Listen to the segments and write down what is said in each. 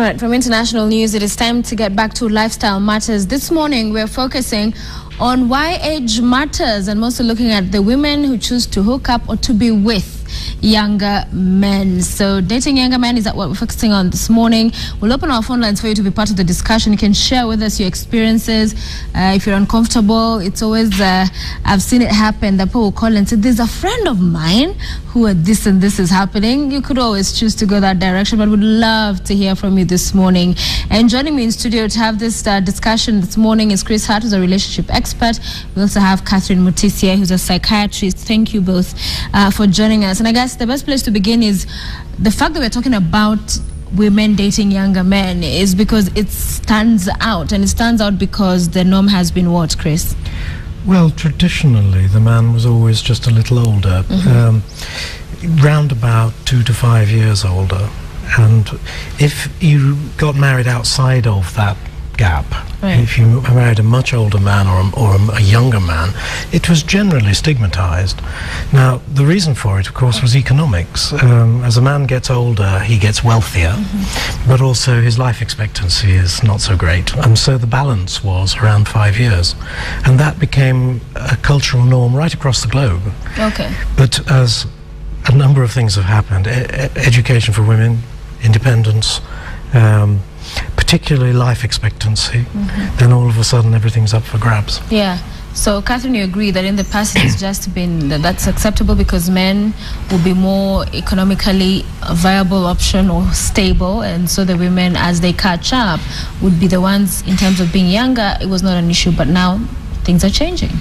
right, from international news, it is time to get back to lifestyle matters. This morning, we're focusing on why age matters and mostly looking at the women who choose to hook up or to be with younger men. So dating younger men is what we're focusing on this morning. We'll open our phone lines for you to be part of the discussion. You can share with us your experiences. If you're uncomfortable, it's always, I've seen it happen, that people will call and say, there's a friend of mine who this and this is happening. You could always choose to go that direction, but would love to hear from you this morning. And joining me in studio to have this discussion this morning is Hart, who's a relationship expert. We also have Mutisya, who's a psychiatrist. Thank you both for joining us. And I guess the best place to begin is the fact that we're talking about women dating younger men is because it stands out, and it stands out because the norm has been what, Chris? Well, traditionally, the man was always just a little older, round about 2 to 5 years older. And if you got married outside of that gap, if you married a much older man or a younger man, it was generally stigmatized. Now, the reason for it, of course, was economics. As a man gets older, he gets wealthier, but also his life expectancy is not so great. And so the balance was around 5 years. And that became a cultural norm right across the globe. Okay. But as a number of things have happened, education for women, independence, particularly life expectancy, then all of a sudden everything's up for grabs. Yeah. So, Catherine, you agree that in the past it has just been that's acceptable because men will be more economically a viable option or stable, and so the women, as they catch up, would be the ones in terms of being younger. It was not an issue, but now things are changing.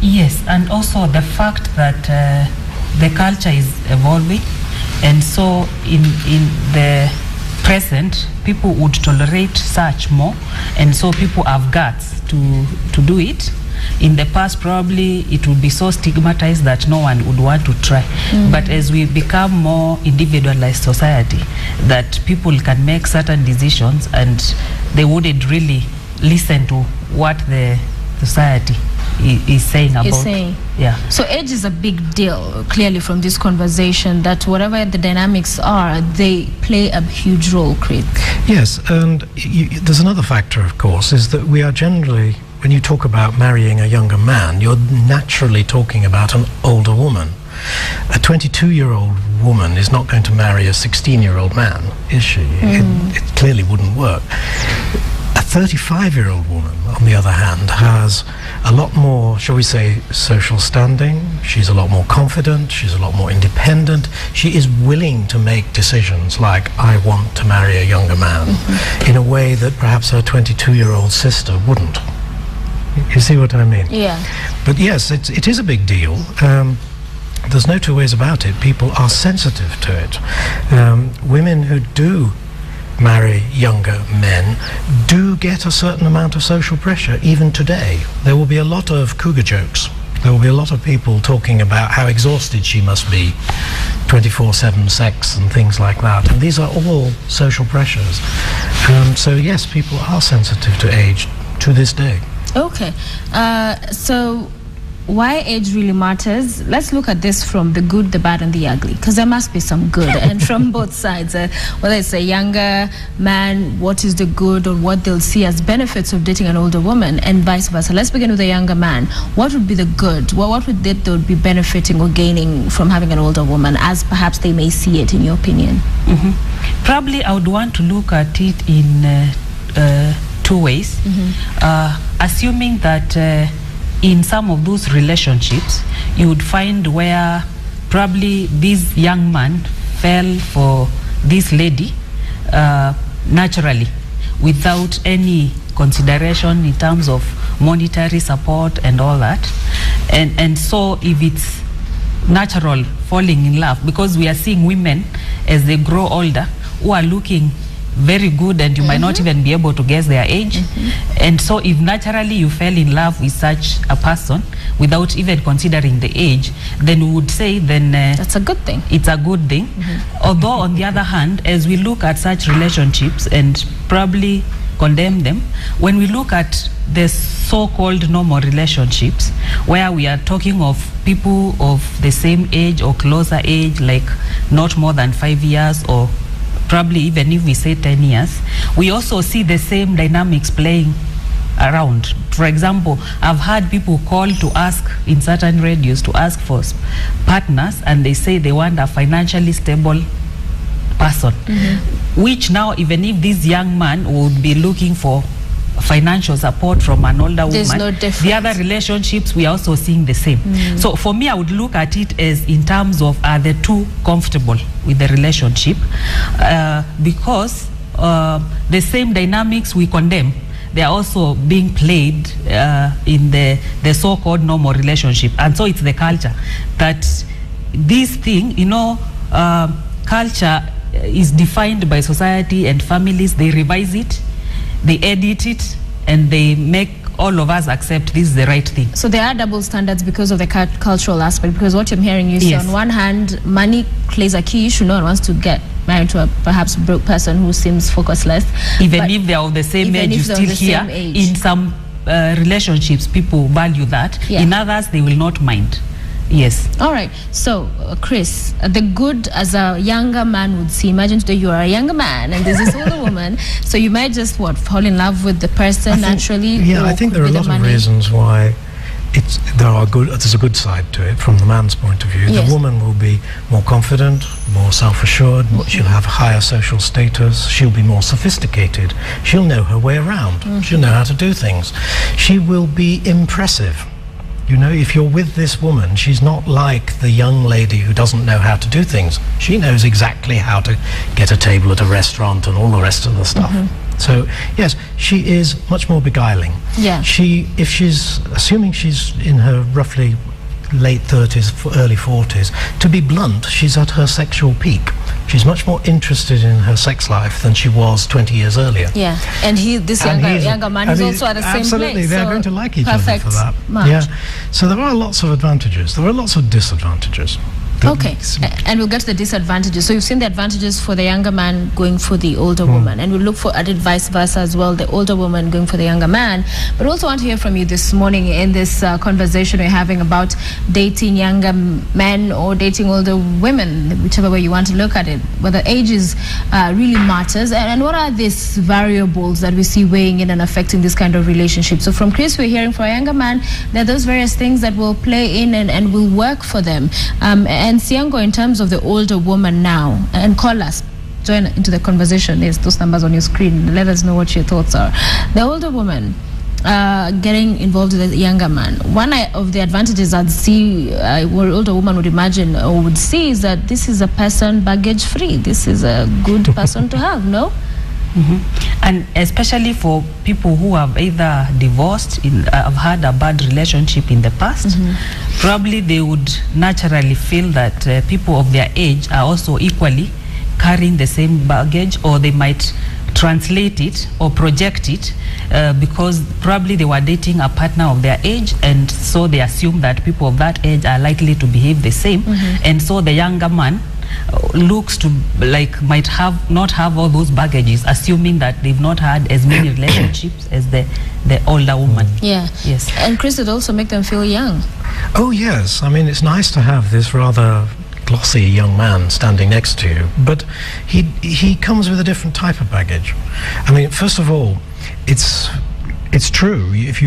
Yes, and also the fact that the culture is evolving, and so in the present, people would tolerate such more, and so people have guts to do it. In the past, probably it would be so stigmatized that no one would want to try. But as we become more individualized society, that people can make certain decisions and they wouldn't really listen to what the society is saying about. Yeah. So age is a big deal, clearly, from this conversation, that whatever the dynamics are, they play a huge role, Chris. Yes, and there's another factor, of course, is that we are generally, when you talk about marrying a younger man, you're naturally talking about an older woman. A 22-year-old woman is not going to marry a 16-year-old man, is she? It clearly wouldn't work. A 35-year-old woman, on the other hand, has a lot more, shall we say, social standing. She's a lot more confident. She's a lot more independent. She is willing to make decisions like, I want to marry a younger man, in a way that perhaps her 22-year-old sister wouldn't. You see what I mean? Yeah. But yes, it is a big deal. There's no two ways about it. People are sensitive to it. Women who do marry younger men do get a certain amount of social pressure. Even today, there will be a lot of cougar jokes. There will be a lot of people talking about how exhausted she must be, 24/7 sex and things like that. And these are all social pressures. So yes, people are sensitive to age to this day. Okay. So why age really matters, let's look at this from the good, the bad, and the ugly, because there must be some good, and from both sides, whether it's a younger man, what is the good or what they'll see as benefits of dating an older woman, and vice versa. Let's begin with a younger man. What would be the good? Well, what would they would be benefiting or gaining from having an older woman, as perhaps they may see it, in your opinion? Probably I would want to look at it in two ways. Assuming that in some of those relationships, you would find where probably this young man fell for this lady naturally, without any consideration in terms of monetary support and all that. And so if it's natural falling in love, because we are seeing women as they grow older who are looking very good, and you might not even be able to guess their age. And so if naturally you fell in love with such a person without even considering the age, then we would say then that's a good thing. It's a good thing. Although on the other hand, as we look at such relationships and probably condemn them, when we look at the so-called normal relationships where we are talking of people of the same age or closer age, like not more than 5 years or probably even if we say 10 years, we also see the same dynamics playing around. For example, I've had people call to ask in certain radios to ask for partners, and they say they want a financially stable person, which now, even if this young man would be looking for financial support from an older There's woman, no difference. the other relationships we are also seeing the same. So for me, I would look at it as in terms of, are the two comfortable with the relationship, because the same dynamics we condemn, they are also being played in the so-called normal relationship. And so it's the culture that this thing, culture is defined by society and families. They revise it, they edit it, and they make all of us accept this is the right thing. So there are double standards because of the cultural aspect, because what I'm hearing you say, on one hand, money plays a key issue. No one wants to get married to a perhaps broke person who seems focusless. Even if they are of the same age, you still hear in some relationships people value that. Yeah. In others, they will not mind. Yes. All right. So, Chris, the good as a younger man would see, imagine today you are a younger man and there's this older woman, so you might just, fall in love with the person naturally? Yeah, I think there are a lot of reasons why there's a good side to it from the man's point of view. Yes. The woman will be more confident, more self-assured, she'll have higher social status, she'll be more sophisticated, she'll know her way around, she'll know how to do things. She will be impressive. If you're with this woman, she's not like the young lady who doesn't know how to do things. She knows exactly how to get a table at a restaurant and all the rest of the stuff. So, yes, she is much more beguiling. Yeah. If she's, assuming she's in her roughly late 30s, early 40s, to be blunt, she's at her sexual peak. She's much more interested in her sex life than she was 20 years earlier. Yeah, and this younger man is also at the same place. Absolutely, they're going to like each other for that. Match. Yeah, so there are lots of advantages. There are lots of disadvantages. Okay, and we'll get to the disadvantages. So you've seen the advantages for the younger man going for the older woman, and we'll look at it vice versa as well, the older woman going for the younger man. But also want to hear from you this morning in this conversation we're having about dating younger men or dating older women, whichever way you want to look at it, whether age really matters, and what are these variables that we see weighing in and affecting this kind of relationship. So from Chris, we're hearing for a younger man, there are those various things that will play in and will work for them. And Syengo, in terms of the older woman now, and call us, join into the conversation. There's those numbers on your screen. Let us know what your thoughts are. The older woman getting involved with the younger man. One of the advantages I'd see, what older woman would imagine or would see, is that this is a person baggage free. This is a good person to have, no? And especially for people who have either divorced, have had a bad relationship in the past, probably they would naturally feel that people of their age are also equally carrying the same baggage, or they might translate it or project it because probably they were dating a partner of their age, and so they assume that people of that age are likely to behave the same, and so the younger man looks to might not have all those baggages, assuming that they've not had as many relationships as the older woman. Yeah. Yes. And Chris, it also make them feel young. Oh yes, I mean, it's nice to have this rather glossy young man standing next to you, but he comes with a different type of baggage. I mean, first of all, it's true, if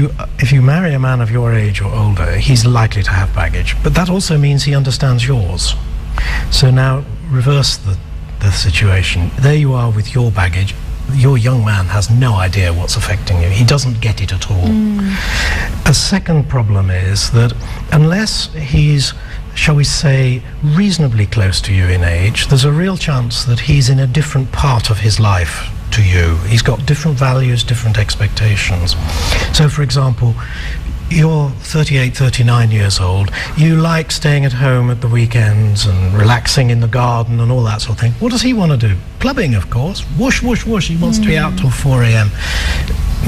you marry a man of your age or older, he's likely to have baggage, but that also means he understands yours. So now reverse the situation. There you are with your baggage. Your young man has no idea what's affecting you. He doesn't get it at all. A second problem is that unless he's, shall we say, reasonably close to you in age, there's a real chance that he's in a different part of his life to you. He's got different values, different expectations. So for example, you're 38, 39 years old, you like staying at home at the weekends and relaxing in the garden and all that sort of thing. What does he want to do? Clubbing, of course. Whoosh, whoosh, whoosh. He wants to be out till 4 a.m.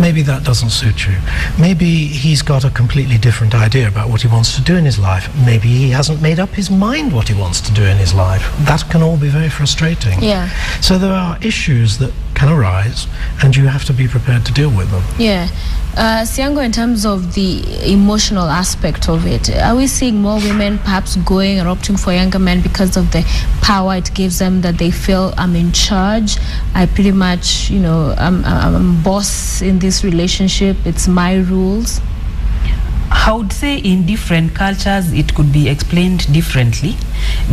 Maybe that doesn't suit you. Maybe he's got a completely different idea about what he wants to do in his life. Maybe he hasn't made up his mind what he wants to do in his life. That can all be very frustrating. Yeah. So there are issues that can arise, and you have to be prepared to deal with them. Yeah. Syengo, in terms of the emotional aspect of it, are we seeing more women perhaps going or opting for younger men because of the power it gives them, that they feel, I'm in charge, I pretty much, I'm boss in this relationship, it's my rules? I would say in different cultures it could be explained differently,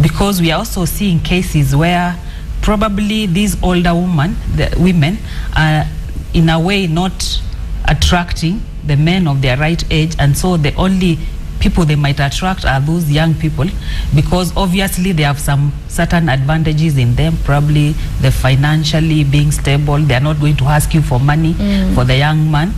because we are also seeing cases where probably these older women are in a way not attracting the men of their right age, and so the only people they might attract are those young people, because obviously they have some certain advantages in them, probably the financially being stable, they are not going to ask you for money for the young man.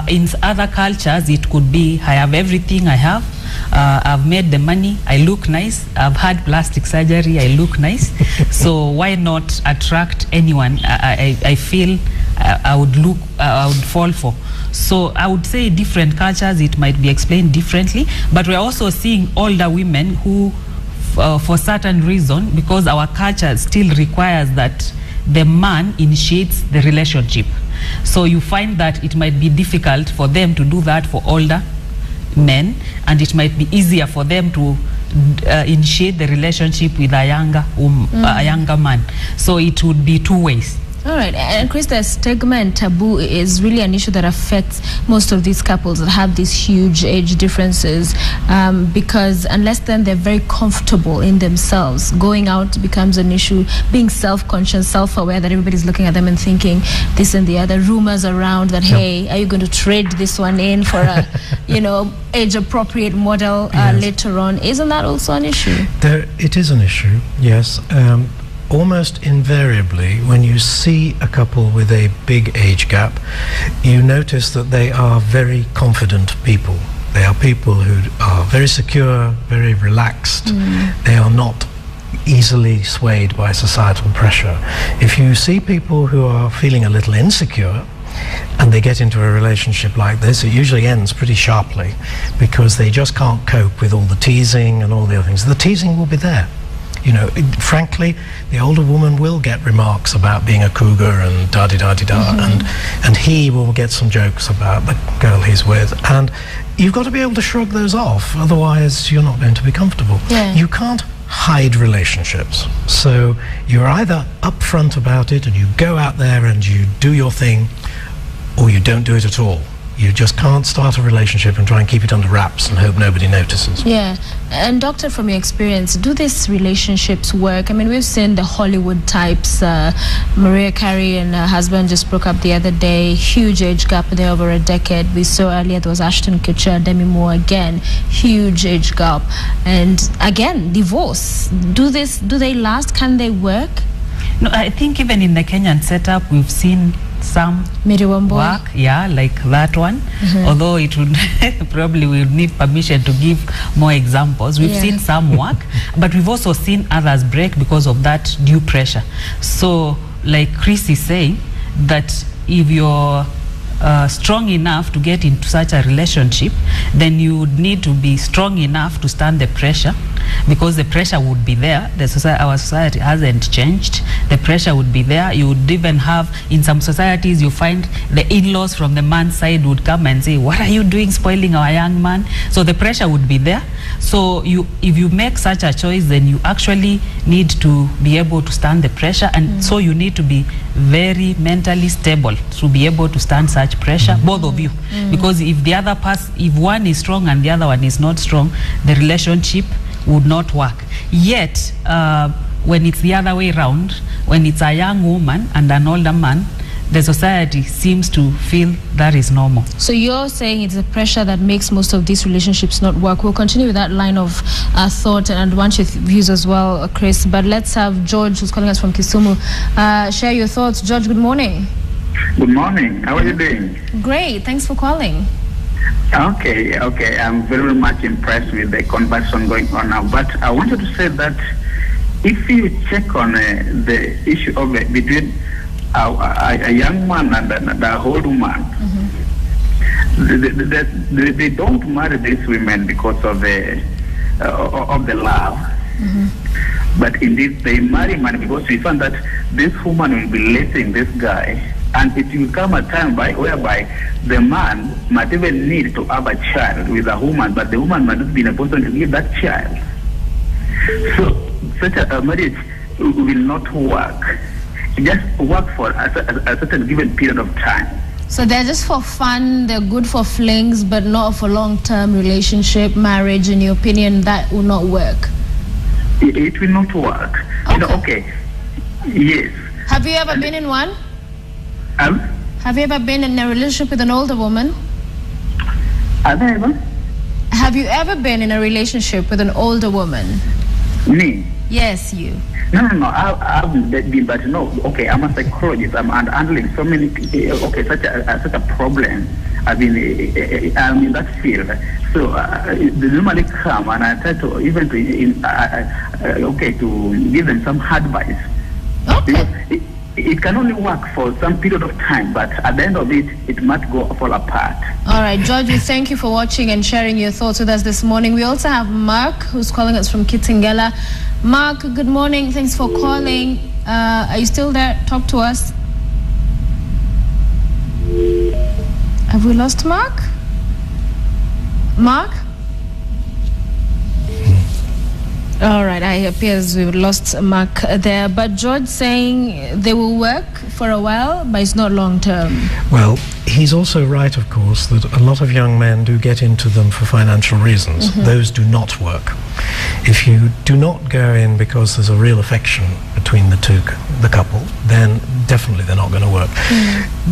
In other cultures it could be, I have everything, I've made the money, I look nice, I've had plastic surgery, I look nice, so why not attract anyone I feel I would fall for. So I would say different cultures it might be explained differently, but we're also seeing older women who for certain reason, because our culture still requires that the man initiates the relationship, so you find that it might be difficult for them to do that for older men, and it might be easier for them to initiate the relationship with a younger man. So it would be two ways. All right, and Chris, the stigma and taboo is really an issue that affects most of these couples that have these huge age differences, because unless then they're very comfortable in themselves, going out becomes an issue, being self-conscious, self-aware that everybody's looking at them and thinking this and the other, rumors around that, hey, are you going to trade this one in for a, age-appropriate model later on? Isn't that also an issue? It is an issue, yes. Almost invariably, when you see a couple with a big age gap, you notice that they are very confident people. They are people who are very secure, very relaxed. They are not easily swayed by societal pressure. If you see people who are feeling a little insecure and they get into a relationship like this, it usually ends pretty sharply, because they just can't cope with all the teasing and all the other things. The teasing will be there. Frankly, the older woman will get remarks about being a cougar and da-di-da-di-da, and he will get some jokes about the girl he's with, and you've got to be able to shrug those off, otherwise you're not going to be comfortable. You can't hide relationships, so you're either upfront about it and you go out there and you do your thing, or you don't do it at all. You just can't start a relationship and try and keep it under wraps and hope nobody notices. Yeah. And doctor, from your experience, do these relationships work? I mean, we've seen the Hollywood types. Mariah Carey and her husband just broke up the other day. Huge age gap there, over a decade. We saw earlier there was Ashton Kutcher, Demi Moore, again, huge age gap. And again, divorce. Do they last? Can they work? No, I think even in the Kenyan setup, we've seen some work, like that one. Although it would probably we would need permission to give more examples. We've seen some work, but we've also seen others break because of that due pressure. So, like Chris is saying, that if you're strong enough to get into such a relationship, then you would need to be strong enough to stand the pressure, because the pressure would be there. Our society hasn't changed. The pressure would be there. You would even have, in some societies, you find the in-laws from the man's side would come and say, what are you doing spoiling our young man? So the pressure would be there. So if you make such a choice, then you actually need to be able to stand the pressure, and so you need to be very mentally stable to be able to stand such pressure, both of you. Because if the other person, if one is strong and the other one is not strong, the relationship would not work. Yet, when it's the other way around, when it's a young woman and an older man, the society seems to feel that is normal. So you're saying it's the pressure that makes most of these relationships not work. We'll continue with that line of thought and want your views as well, Chris. But let's have George, who's calling us from Kisumu, share your thoughts. George, good morning. Good morning. How are you doing? Great. Thanks for calling. Okay. I'm very much impressed with the conversation going on now. But I wanted to say that if you check on the issue of between a young man and an old woman, they don't marry these women because of the love. But indeed, they marry money because we found that this woman will be letting this guy, and it will come a time whereby the man might even need to have a child with a woman, but the woman might not be in a position to give that child. So such a marriage will not work. It just work for a certain given period of time. So they're just for fun, they're good for flings, but not for long-term relationship, marriage. In your opinion, that will not work? It will not work. Okay. Yes. Have you ever been in one? Have you ever been in a relationship with an older woman? Have you ever been in a relationship with an older woman? Me? Yes, you. No. I haven't been, but no. Okay, I'm a psychologist. I'm handling so many. Okay, such a problem. I'm in that field. So they normally come, and I try to even to give them some advice. Okay. Because it can only work for some period of time, but at the end of it, it might fall apart. All right, George, we thank you for watching and sharing your thoughts with us this morning. We also have Mark, who's calling us from Kitengela. Mark, good morning. Thanks for calling. Are you still there? Talk to us. Have we lost Mark? Mark? All right, it appears we've lost Mark there. But George saying they will work for a while, but it's not long term. Well, he's also right, of course, that a lot of young men do get into them for financial reasons. Those do not work. If you do not go in because there's a real affection between the couple, then definitely they're not going to work.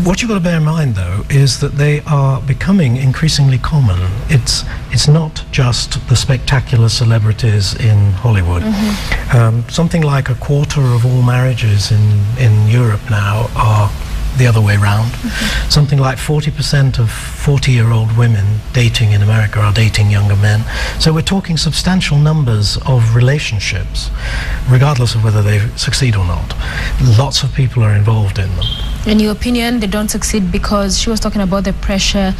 What you've got to bear in mind, though, is that they are becoming increasingly common. It's not just the spectacular celebrities in Hollywood. Something like a quarter of all marriages in Europe now are the other way round. Something like 40% of 40-year-old women dating in America are dating younger men. So we're talking substantial numbers of relationships, regardless of whether they succeed or not. Lots of people are involved in them. In your opinion, they don't succeed because she was talking about the pressure.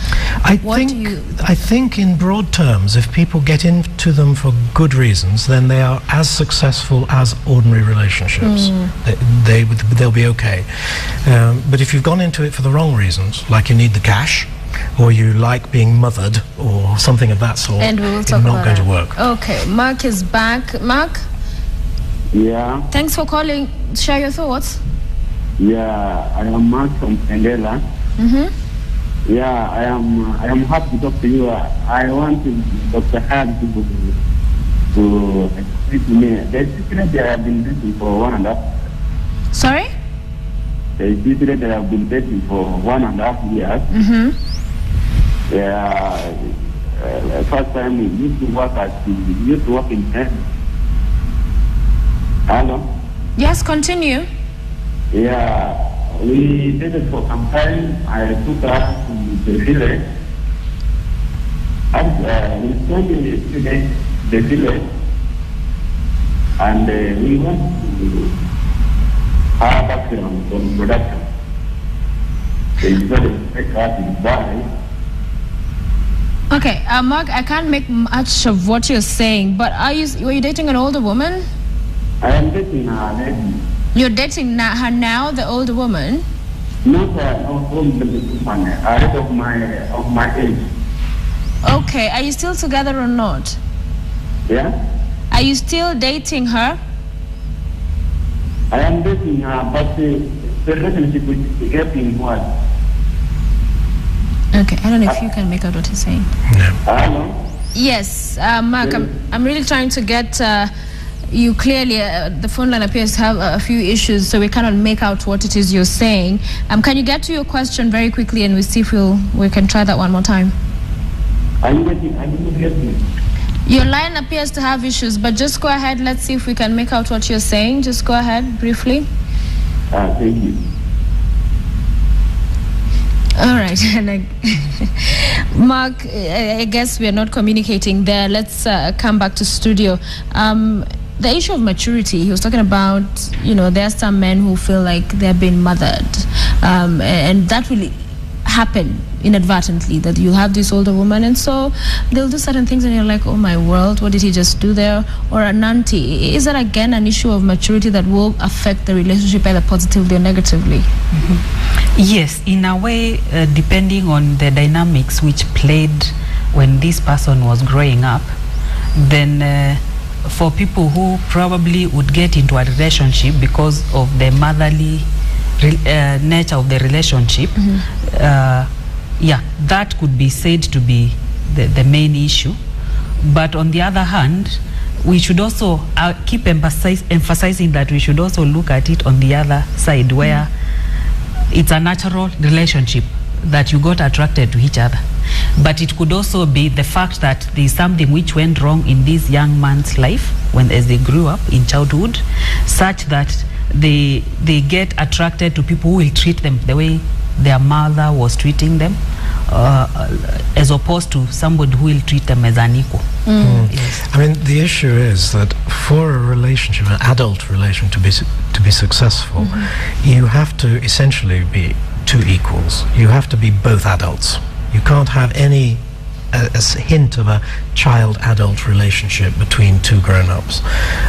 I think in broad terms, if people get into them for good reasons, then they are as successful as ordinary relationships. They'll be okay. But if you've gone into it for the wrong reasons, like you need the cash, or you like being mothered, or something of that sort, and we will it's talk not about going that. to work. Okay, Mark is back. Mark? Yeah. Thanks for calling. Share your thoughts. Yeah, I am Mark from Syengo. Yeah, I am happy to talk to you. I want Dr. Hart to explain to me. The secret that I have been dating for 1.5. Sorry? The secret that I have been dating for 1.5 years. Yeah, first time we used to work in Hart. Hello? Yes, continue. Yeah, we did it for some time. I took her to the village. And we spent the village. And we went to our background from production. They decided to take her to Dubai. Okay, Mark, I can't make much of what you're saying, but were you dating an older woman? I am dating a lady. You're dating her now, the older woman? Not older woman, of my age. Okay, are you still together or not? Yeah? Are you still dating her? I am dating her, but the relationship is getting worse. Okay, I don't know if you can make out what he's saying. Hello? Yes, Mark, I'm really trying to get you clearly. The phone line appears to have a few issues, so we cannot make out what it is you're saying. Can you get to your question very quickly, and we see if we can try that one more time? I didn't get you. Your line appears to have issues, but just go ahead. Let's see if we can make out what you're saying. Just go ahead briefly. Thank you. All right. Mark, I guess we are not communicating there. Let's come back to studio. The issue of maturity, he was talking about, there are some men who feel like they're being mothered. And that really happen inadvertently, that you have this older woman and so they'll do certain things and you're like, oh my world, what did he just do there? Or an auntie. Is that again an issue of maturity that will affect the relationship either positively or negatively? Yes, in a way, depending on the dynamics which played when this person was growing up, then for people who probably would get into a relationship because of the motherly nature of the relationship, yeah, that could be said to be the main issue. But on the other hand, we should also keep emphasizing that we should also look at it on the other side, where it's a natural relationship that you got attracted to each other. But it could also be the fact that there's something which went wrong in this young man's life as they grew up in childhood, such that they get attracted to people who will treat them the way their mother was treating them, as opposed to somebody who will treat them as an equal. Yes. I mean, the issue is that for a relationship, an adult relationship, to be successful, you have to essentially be two equals. You have to be both adults. You can't have a hint of a child-adult relationship between two grown-ups.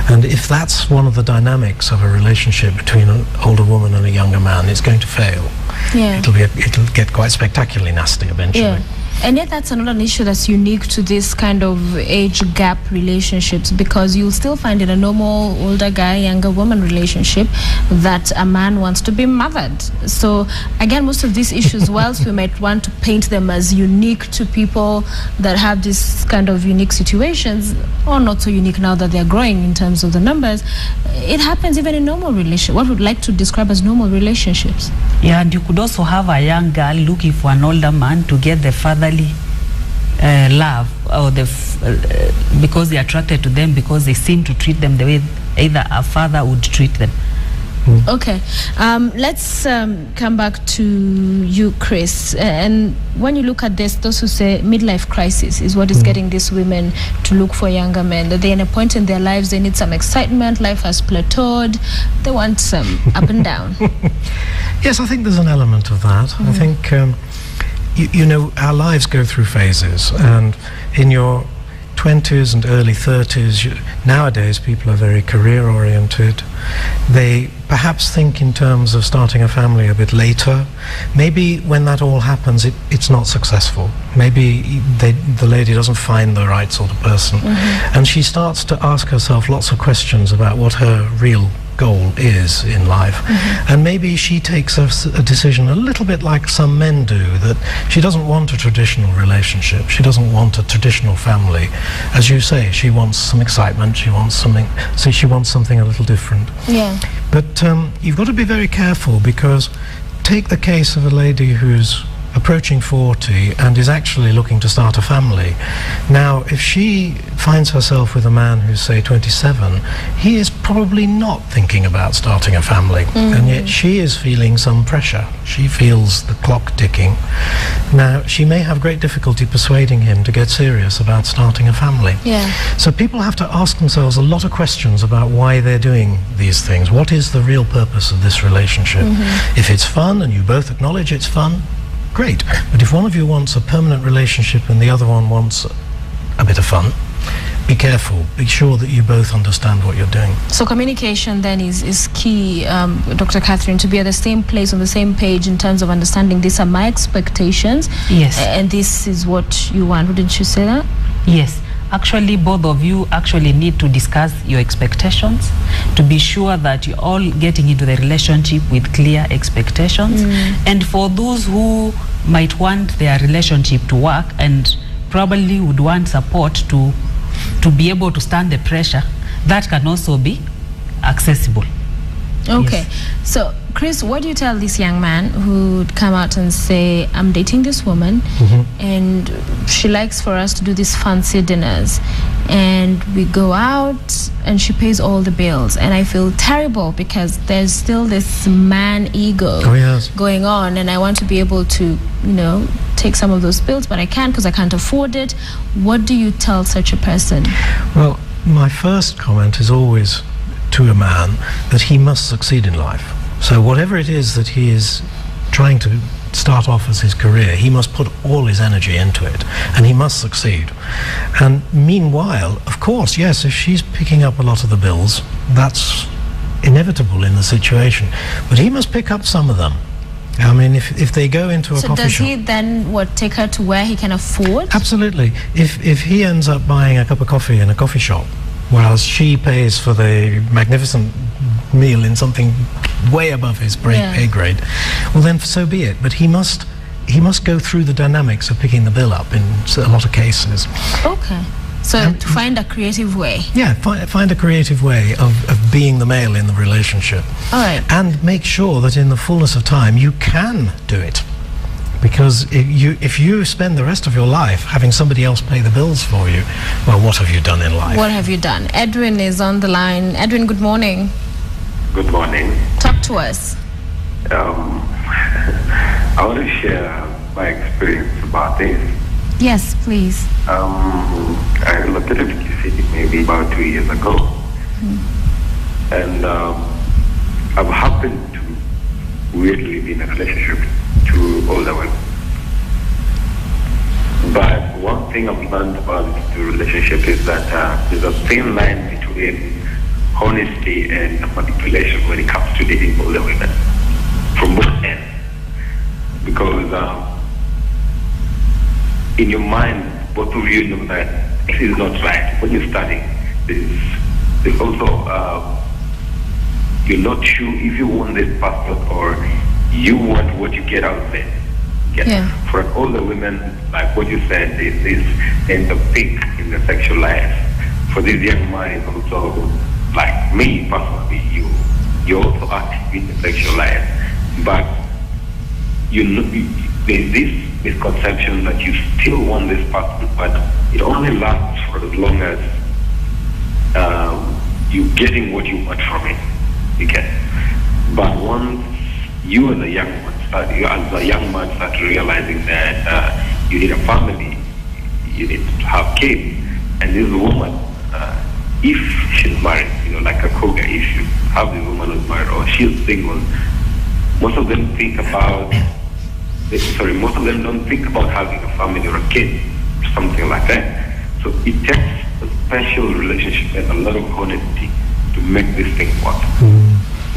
And if that's one of the dynamics of a relationship between an older woman and a younger man, it's going to fail. Yeah. It'll get quite spectacularly nasty eventually. Yeah. And yet that's another issue that's unique to this kind of age gap relationships, because you'll still find in a normal older guy, younger woman relationship that a man wants to be mothered. So again, most of these issues, whilst we might want to paint them as unique to people that have this kind of unique situations, or not so unique now that they're growing in terms of the numbers, it happens even in normal relationships, what we'd like to describe as normal relationships. Yeah, and you could also have a young girl looking for an older man to get the fatherly love, or because they're attracted to them because they seem to treat them the way either a father would treat them. Okay, let's come back to you, Chris. And when you look at this, those who say midlife crisis is what is getting these women to look for younger men, that they're in a point in their lives, they need some excitement, life has plateaued, they want some up and down. Yes, I think there's an element of that. I think, you know, our lives go through phases, and in your 20s and early 30s, nowadays people are very career oriented. They perhaps think in terms of starting a family a bit later. Maybe when that all happens, it's not successful. Maybe the lady doesn't find the right sort of person, and she starts to ask herself lots of questions about what her real goal is in life. And maybe she takes a decision a little bit like some men do, that she doesn't want a traditional relationship, she doesn't want a traditional family. As you say, she wants some excitement, she wants something a little different. Yeah. But you've got to be very careful, because take the case of a lady who's approaching 40 and is actually looking to start a family. Now, if she finds herself with a man who's, say, 27, he is probably not thinking about starting a family, and yet she is feeling some pressure. She feels the clock ticking. Now, she may have great difficulty persuading him to get serious about starting a family. Yeah. So people have to ask themselves a lot of questions about why they're doing these things. What is the real purpose of this relationship? If it's fun and you both acknowledge it's fun, great. But if one of you wants a permanent relationship and the other one wants a bit of fun, be careful. Be sure that you both understand what you're doing. So communication then is key, Dr. Catherine, to be at the same place, on the same page, in terms of understanding these are my expectations. Yes. And this is what you want. Wouldn't you say that? Yes. Actually, both of you actually need to discuss your expectations to be sure that you're all getting into the relationship with clear expectations. And for those who might want their relationship to work and probably would want support to be able to stand the pressure, that can also be accessible. Okay. Yes. So, Chris, what do you tell this young man who would come out and say, I'm dating this woman and she likes for us to do these fancy dinners, and we go out and she pays all the bills, and I feel terrible because there's still this man ego going on, and I want to be able to, you know, take some of those bills, but I can't because I can't afford it. What do you tell such a person? Well, my first comment is always to a man that he must succeed in life. So whatever it is that he is trying to start off as his career, he must put all his energy into it, and he must succeed. And meanwhile, of course, yes, if she's picking up a lot of the bills, that's inevitable in the situation, but he must pick up some of them. I mean, if they go into a coffee shop... So does he then, take her to where he can afford? Absolutely. If he ends up buying a cup of coffee in a coffee shop, whilst she pays for the magnificent meal in something way above his pay grade, well then so be it. But he must go through the dynamics of picking the bill up in a lot of cases. Okay. So to find a creative way. Yeah, find a creative way of being the male in the relationship. All right. And make sure that in the fullness of time you can do it. Because if you spend the rest of your life having somebody else pay the bills for you, well, what have you done in life? What have you done? Edwin is on the line. Edwin, good morning. Good morning. Talk to us. I want to share my experience about this. Yes, please. I looked at it maybe about 2 years ago. And I've happened to weirdly be in a relationship with 2 older women. But one thing I've learned about the relationship is that there's a thin line between honesty and manipulation when it comes to dating older women from both ends. Because in your mind, both of you know that it is not right. When you're studying, there's also, you're not sure if you want this person or you want what you get out of it. Yeah. For an older woman, like what you said, there's a peak in the sexual life. For this young man, also, like me personally, you also active in the sexual life. But there's this misconception that you still want this person, but it only lasts for as long as you're getting what you want from it. You get. But once you as a young man start realizing that you need a family, you need to have kids, and this woman, if she's married, like a cougar, if you have this woman who's married or she's single, most of them don't think about having a family or a kid, something like that. So it takes a special relationship and a lot of honesty to make this thing work.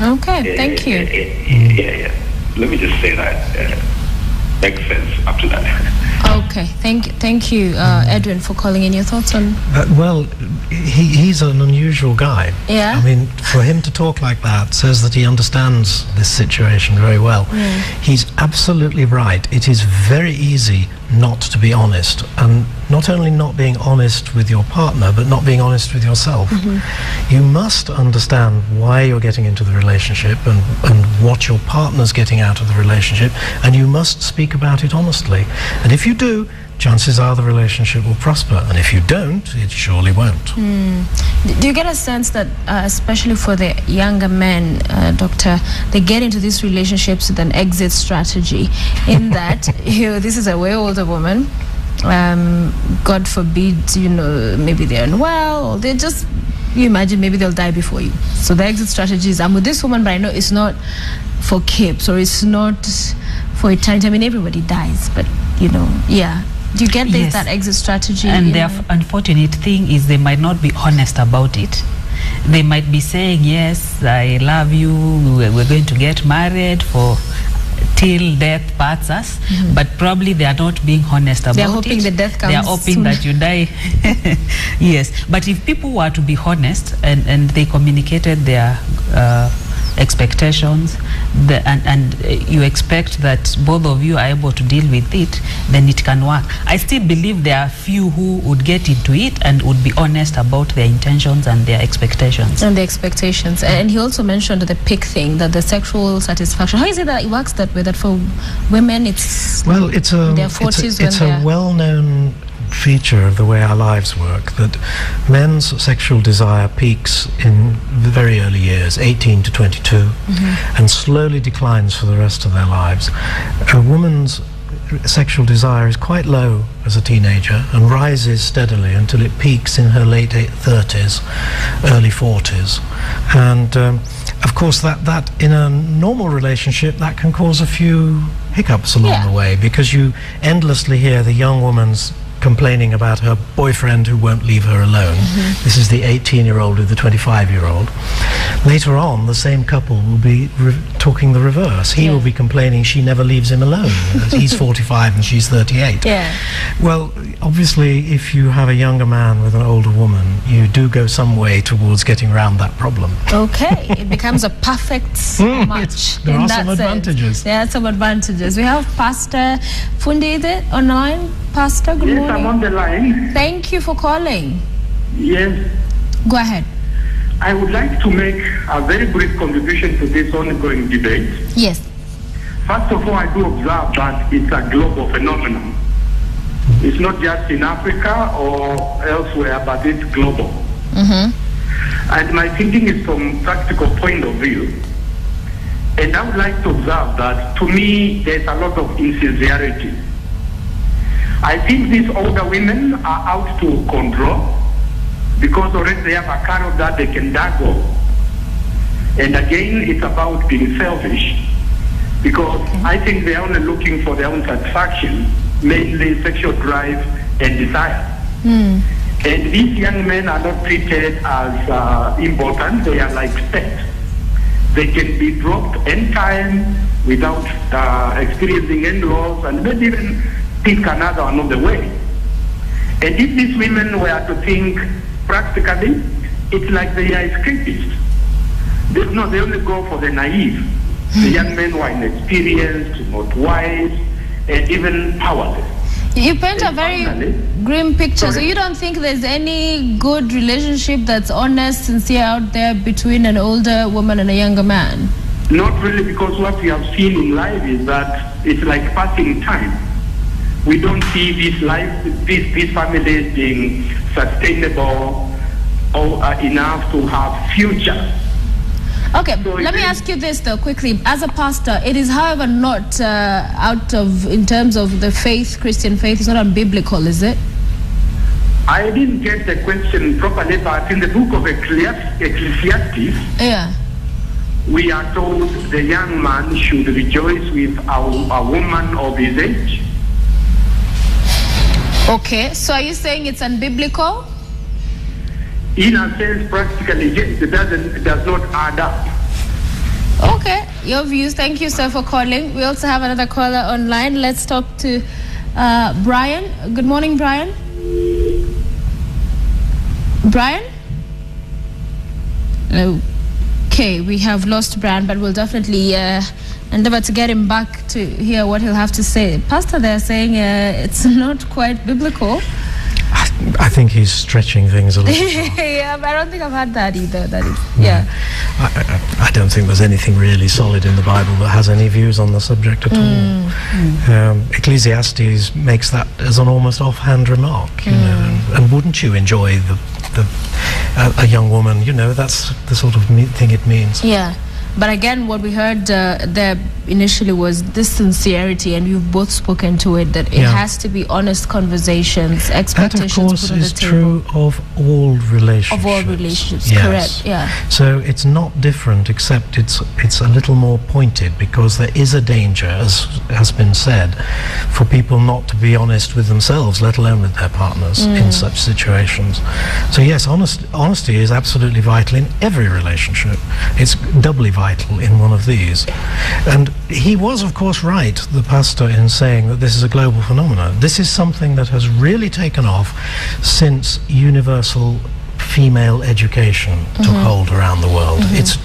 Okay, thank you. Yeah. Let me just say that makes sense up to that. Okay, thank you, Edwin, for calling in. Your thoughts on? Well, he's an unusual guy. Yeah. I mean, for him to talk like that says that he understands this situation very well. He's absolutely right. It is very easy not to be honest, and not only not being honest with your partner, but not being honest with yourself. You must understand why you're getting into the relationship and what your partner's getting out of the relationship, and you must speak about it honestly. And if you do, chances are the relationship will prosper, and if you don't, it surely won't. Do you get a sense that, especially for the younger men, Doctor, they get into these relationships with an exit strategy, in that this is a way older woman, God forbid, maybe they're unwell, or they just, you imagine maybe they'll die before you. So the exit strategy is, I'm with this woman, but I know it's not for keeps, or it's not for eternity. I mean, everybody dies, but do you get this, that exit strategy? And the unfortunate thing is they might not be honest about it. They might be saying, yes, I love you, we're going to get married for till death parts us, but probably they are not being honest about it. They're hoping the death comes. They are hoping soon. that you die. Yes, but if people were to be honest and they communicated their expectations, and you expect that both of you are able to deal with it, then it can work. I still believe there are few who would get into it and would be honest about their intentions and their expectations. And he also mentioned the peak thing, that the sexual satisfaction. How is it that it works that way? That for women, it's their 40s. It's a well-known feature of the way our lives work, that men's sexual desire peaks in the very early years, 18 to 22, and slowly declines for the rest of their lives. A woman's sexual desire is quite low as a teenager and rises steadily until it peaks in her late 30s, early 40s. And of course, that in a normal relationship, that can cause a few hiccups along the way, because you endlessly hear the young woman's complaining about her boyfriend who won't leave her alone. This is the 18-year-old with the 25-year-old. Later on, the same couple will be talking the reverse. He will be complaining she never leaves him alone. He's 45 and she's 38. Well, obviously, if you have a younger man with an older woman, you do go some way towards getting around that problem. Okay, it becomes a perfect match. There are some advantages. There are some advantages. We have Pastor Fundide online. Pastor, good morning. Yes, I'm on the line. Thank you for calling. Yes. Go ahead. I would like to make a very brief contribution to this ongoing debate. Yes. First of all, I do observe that it's a global phenomenon. It's not just in Africa or elsewhere, but it's global. And my thinking is from practical point of view. And I would like to observe that, to me, there's a lot of insincerity. I think these older women are out to control, because already they have a carrot that they can dangle. And again, it's about being selfish, because I think they're only looking for their own satisfaction, mainly sexual drive and desire. And these young men are not treated as important. They are like pets. They can be dropped anytime without experiencing any loss, and maybe even pick another on the way. And if these women were to think practically, it's like they are escapists. They only go for the naive. The young men were inexperienced, not wise, and even powerless. You paint a very grim picture. So you don't think there's any good relationship that's honest, sincere out there between an older woman and a younger man? Not really, because what we have seen in life is that it's like passing time. We don't see these families being sustainable or enough to have future. Okay, so let me ask you this though, quickly. As a pastor, it is, however, not in terms of the faith, Christian faith, it's not unbiblical, is it? I didn't get the question properly, but in the book of Ecclesiastes, we are told the young man should rejoice with a woman of his age. Okay, so are you saying it's unbiblical? In a sense, practically, yes, it does not add up. Okay, your views. Thank you, sir, for calling. We also have another caller online. Let's talk to Brian. Good morning, Brian. Brian? Okay, we have lost Brian, but we'll definitely endeavor to get him back to hear what he'll have to say. Pastor, they're saying it's not quite biblical. I think he's stretching things a little far. Yeah, but I don't think I've had that either. I don't think there's anything really solid in the Bible that has any views on the subject at all. Ecclesiastes makes that as an almost offhand remark, you know, and wouldn't you enjoy a young woman, you know, that's the sort of thing it means. Yeah. But again, what we heard there initially was this sincerity, and you've both spoken to it, that it has to be honest conversations, expectations that, of course, put on the is table. true of all relationships. Of all relationships, yes. correct, yeah. So it's not different, except it's a little more pointed, because there is a danger, as has been said, for people not to be honest with themselves, let alone with their partners in such situations. So yes, honesty is absolutely vital in every relationship. It's doubly vital in one of these. And he was, of course, right, the pastor, in saying that this is a global phenomenon. This is something that has really taken off since universal female education took hold around the world. It's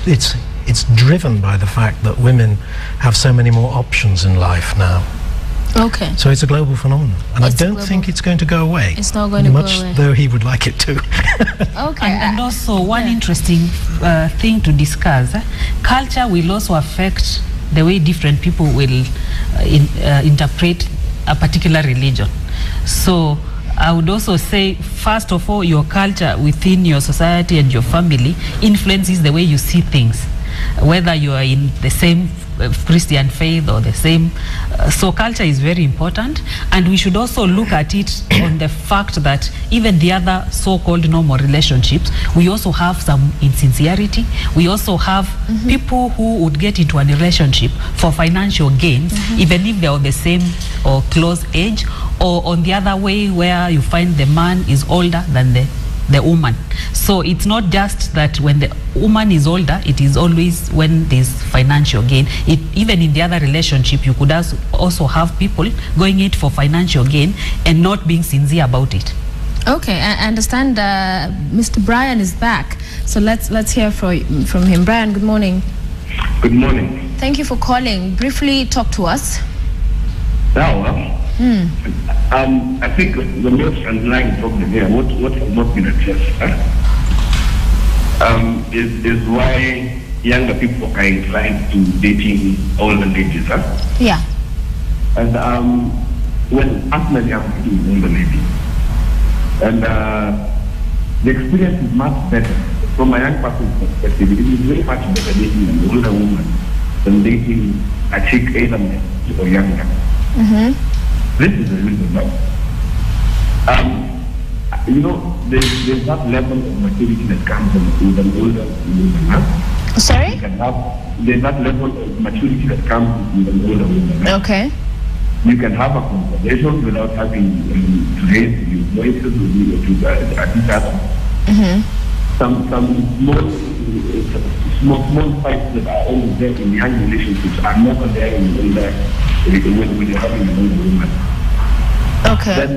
driven by the fact that women have so many more options in life now. Okay. So it's a global phenomenon, and I don't think it's going to go away. It's not going to go away. Much though he would like it to. Okay. And also one interesting thing to discuss, culture will also affect the way different people will interpret a particular religion. So I would also say, first of all, your culture within your society and your family influences the way you see things. whether you are in the same Christian faith or the same. So culture is very important, and we should also look at it on the fact that even the other so-called normal relationships, we also have some insincerity. We also have people who would get into a relationship for financial gains, even if they're of the same or close age, or on the other way where you find the man is older than the woman. So it's not just that when the woman is older, it is always when there's financial gain. Even in the other relationship, you could also have people going it for financial gain and not being sincere about it. Okay, I understand Mr. Brian is back. So let's hear from him. Brian, good morning. Good morning. Thank you for calling. Briefly talk to us. Now, I think the most underlying problem here, what has not been addressed, is why younger people are inclined to dating older ladies. Yeah. And when personally I'm dating an older lady, and the experience is much better from a young person's perspective. It is very much better dating an older woman than dating a chick either or younger. This is the reason why. There's that level of maturity that comes with an older woman. Sorry? There's that level of maturity that comes with an older woman. Okay. You can have a conversation without having to raise your voices at each other. Some small fights that are always there in young relationships are never there in older when you're having an older woman. Okay. Then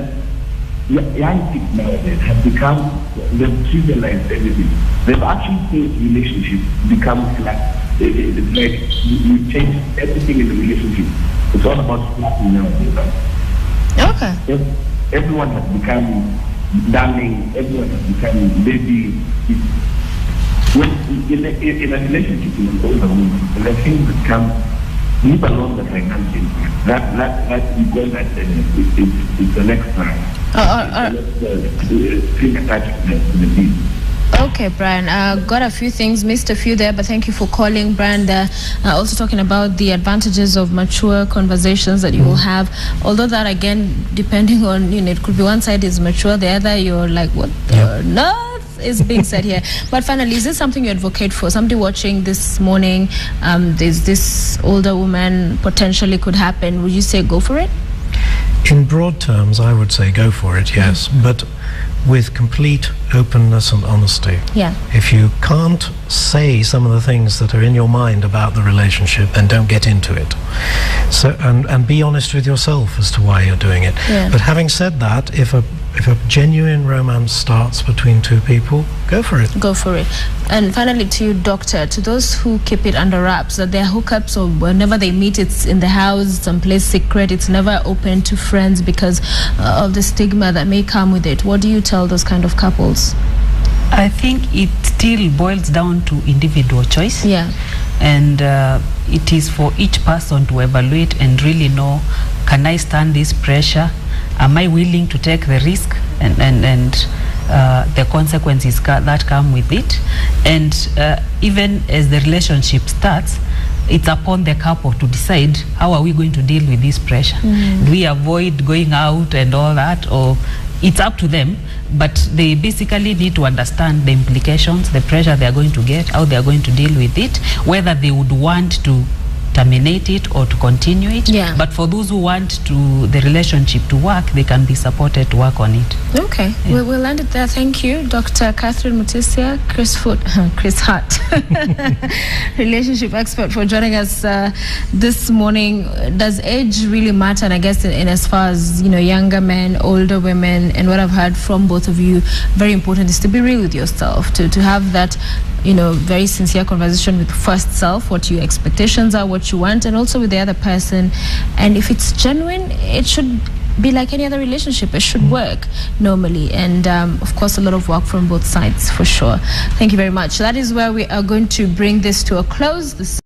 young people nowadays have become, they've trivialized everything. They've actually made relationships become flat. It's like you change everything in the relationship. It's all about flatting nowadays. Okay. Everyone has become darling. Everyone has become baby. When in a relationship with an older woman, the things that come, leave alone the financial, that you go that it's the next time. String attached to the deal. Okay, Brian, got a few things, missed a few there, but thank you for calling, Brian. Also talking about the advantages of mature conversations that you will have. Although that, again, depending on, it could be one side is mature, the other you're like, what the earth is being said here? But finally, is this something you advocate for? Somebody watching this morning, there's this older woman, potentially could happen. Would you say go for it? In broad terms, I would say go for it, yes. But with complete openness and honesty. Yeah. If you can't say some of the things that are in your mind about the relationship, then don't get into it. So and be honest with yourself as to why you're doing it. Yeah. But having said that, if a genuine romance starts between two people, go for it. Go for it. And finally, to you, doctor, to those who keep it under wraps, that their hookups or whenever they meet, it's in the house, someplace secret, it's never open to friends because of the stigma that may come with it. What do you tell those kind of couples? I think it still boils down to individual choice. Yeah. And it is for each person to evaluate and really know, can I stand this pressure? Am I willing to take the risk and the consequences that come with it? And even as the relationship starts, it's upon the couple to decide how are we going to deal with this pressure. Do we avoid going out and all that, or it's up to them, but they basically need to understand the implications, the pressure they are going to get, how they are going to deal with it, whether they would want to terminate it or to continue it. Yeah. But for those who want the relationship to work, they can be supported to work on it. Okay, yeah. We'll land it there. Thank you, Dr. Catherine Mutisya, Chris Hart, relationship expert, for joining us this morning. Does age really matter? And I guess in as far as, younger men, older women, and what I've heard from both of you, very important is to be real with yourself, to have that very sincere conversation with first self, what your expectations are, what you want, and also with the other person. And if it's genuine, it should be like any other relationship. It should work normally. And of course, a lot of work from both sides, for sure. Thank you very much. That is where we are going to bring this to a close.